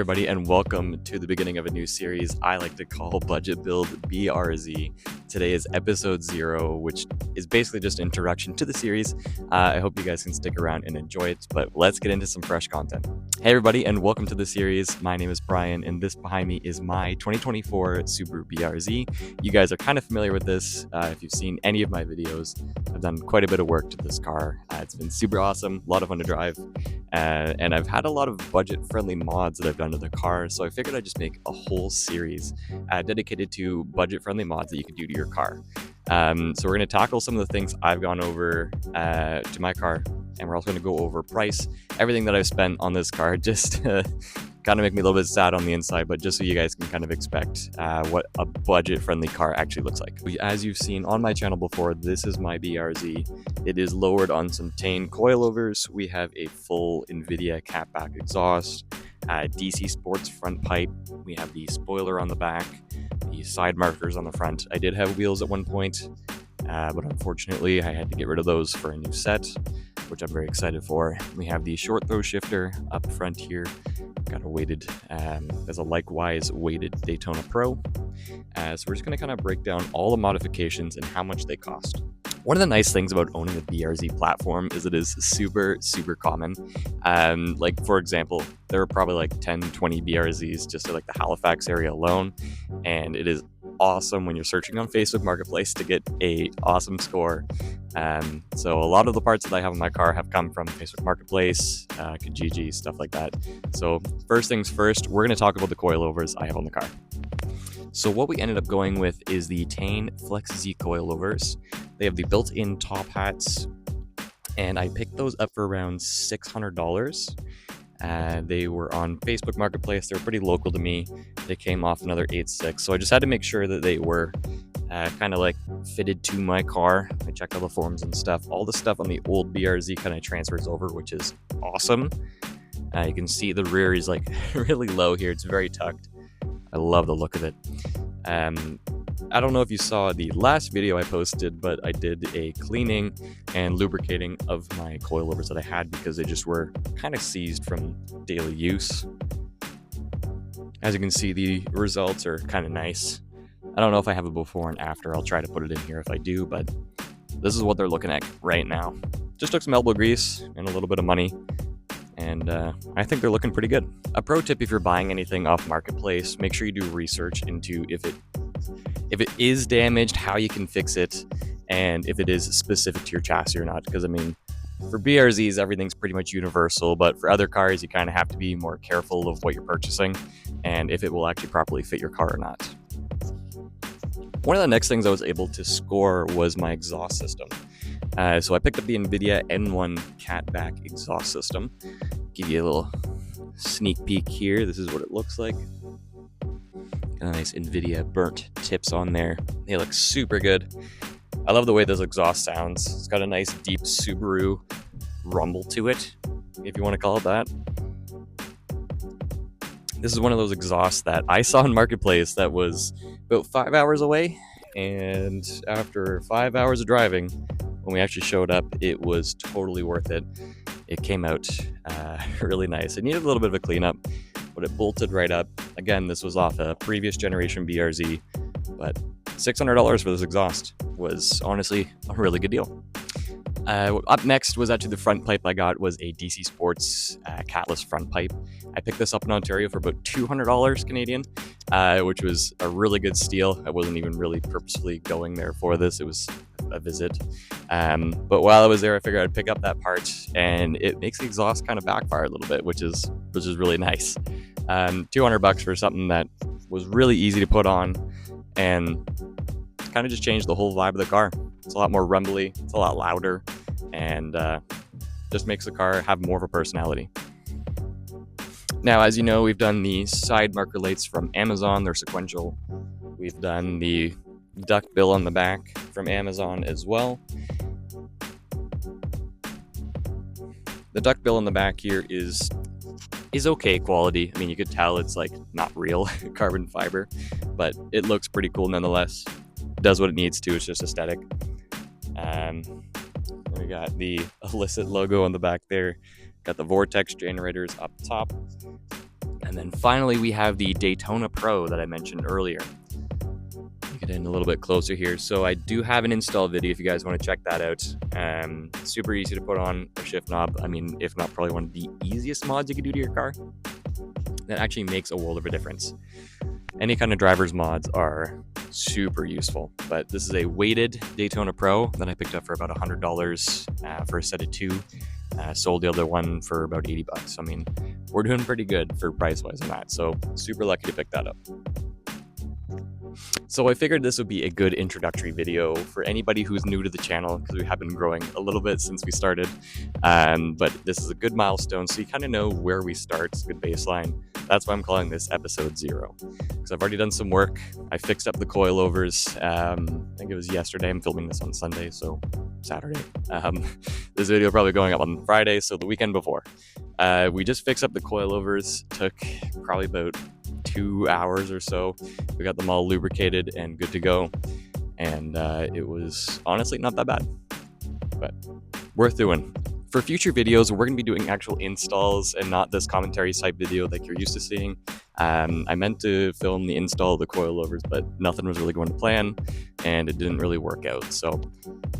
everybody, and welcome to the beginning of a new series I like to call Budget Build BRZ. Today is episode 0, which is basically just an introduction to the series. I hope you guys can stick around and enjoy it, but let's get into some fresh content. Hey everybody, and welcome to the series. My name is Brian, and this behind me is my 2024 Subaru BRZ. You guys are kind of familiar with this if you've seen any of my videos. I've done quite a bit of work to this car. It's been super awesome, a lot of fun to drive. And I've had a lot of budget-friendly mods that I've done to the car, so I figured I'd just make a whole series dedicated to budget-friendly mods that you can do to your car. So we're going to tackle some of the things I've gone over to my car, and we're also going to go over price, everything that I've spent on this car, just kind of make me a little bit sad on the inside, but just so you guys can kind of expect what a budget-friendly car actually looks like. As you've seen on my channel before, this is my BRZ. It is lowered on some Tane coilovers. We have a full NVIDIA catback exhaust, DC Sports front pipe. We have the spoiler on the back, the side markers on the front. I did have wheels at one point, but unfortunately I had to get rid of those for a new set, which I'm very excited for. We have the short throw shifter up front here. Got a weighted, as a likewise weighted Daytona Pro. So we're just going to kind of break down all the modifications and how much they cost. One of the nice things about owning a BRZ platform is it is super, super common. Like, for example, there are probably like 10, 20 BRZs just in like the Halifax area alone. And it is awesome when you're searching on Facebook Marketplace to get a awesome score. So a lot of the parts that I have in my car have come from Facebook Marketplace, Kijiji, stuff like that. So first things first, we're going to talk about the coilovers I have on the car. So what we ended up going with is the Tane Flex Z coilovers. They have the built-in top hats, and I picked those up for around $600. They were on Facebook Marketplace. They're pretty local to me. They came off another 8.6, so I just had to make sure that they were kind of like fitted to my car. I checked all the forums and stuff. All the stuff on the old BRZ kind of transfers over, which is awesome. You can see the rear is like really low here. It's very tucked. I love the look of it. I don't know if you saw the last video I posted, but I did a cleaning and lubricating of my coilovers that I had because they just were kind of seized from daily use. As you can see, the results are kind of nice. I don't know if I have a before and after. I'll try to put it in here if I do, but this is what they're looking at right now. Just took some elbow grease and a little bit of money, and I think they're looking pretty good. A pro tip if you're buying anything off Marketplace, make sure you do research into if it is damaged, how you can fix it, and if it is specific to your chassis or not. Because I mean, for BRZs, everything's pretty much universal, but for other cars, you kind of have to be more careful of what you're purchasing and if it will actually properly fit your car or not. One of the next things I was able to score was my exhaust system. So I picked up the NVIDIA N1 catback exhaust system. Give you a little sneak peek here. This is what it looks like. Got a nice NVIDIA burnt tips on there. They look super good. I love the way this exhaust sounds. It's got a nice deep Subaru rumble to it, if you want to call it that. This is one of those exhausts that I saw in Marketplace that was about 5 hours away, and after 5 hours of driving, when we actually showed up, it was totally worth it. It came out really nice. It needed a little bit of a cleanup, but it bolted right up. Again, this was off a previous generation BRZ, but $600 for this exhaust was honestly a really good deal. Up next was actually the front pipe I got was a DC Sports catless front pipe. I picked this up in Ontario for about $200 Canadian, which was a really good steal. I wasn't even really purposefully going there for this. It was a visit. But while I was there, I figured I'd pick up that part, and it makes the exhaust kind of backfire a little bit, which is really nice. $200 for something that was really easy to put on and kind of just changed the whole vibe of the car. It's a lot more rumbly, it's a lot louder, and just makes the car have more of a personality. Now, as you know, we've done the side marker lights from Amazon. They're sequential. We've done the duck bill on the back from Amazon as well. The duck bill on the back here is okay quality. I mean, you could tell it's like not real carbon fiber, but it looks pretty cool nonetheless. It does what it needs to. It's just aesthetic. We got the Illicit logo on the back there. Got the Vortex generators up top. And then finally, we have the Daytona Pro that I mentioned earlier. Get in a little bit closer here. So I do have an install video if you guys want to check that out. Super easy to put on a shift knob. I mean, if not probably one of the easiest mods you could do to your car. That actually makes a world of a difference. Any kind of driver's mods are super useful, but this is a weighted Daytona Pro that I picked up for about $100 for a set of two. Sold the other one for about $80. I mean, we're doing pretty good for price-wise on that, so super lucky to pick that up. So I figured this would be a good introductory video for anybody who's new to the channel, because we have been growing a little bit since we started. But this is a good milestone, so you kind of know where we start. It's a good baseline. That's why I'm calling this episode 0. Because I've already done some work. I fixed up the coilovers. I think it was yesterday. I'm filming this on Sunday, so Saturday. This video probably going up on Friday, so the weekend before. We just fixed up the coilovers. Took probably about 2 hours or so. We got them all lubricated and good to go, and it was honestly not that bad, but worth doing. For future videos, we're going to be doing actual installs and not this commentary type video like you're used to seeing. I meant to film the install of the coilovers, but nothing was really going to plan, and it didn't really work out. So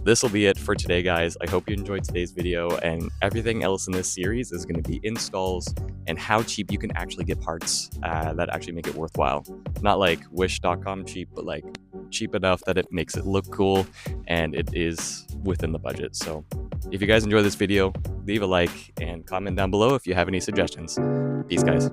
this will be it for today, guys. I hope you enjoyed today's video, and everything else in this series is going to be installs and how cheap you can actually get parts that actually make it worthwhile. Not like wish.com cheap, but like cheap enough that it makes it look cool and it is within the budget. So if you guys enjoy this video, leave a like and comment down below if you have any suggestions. Peace, guys.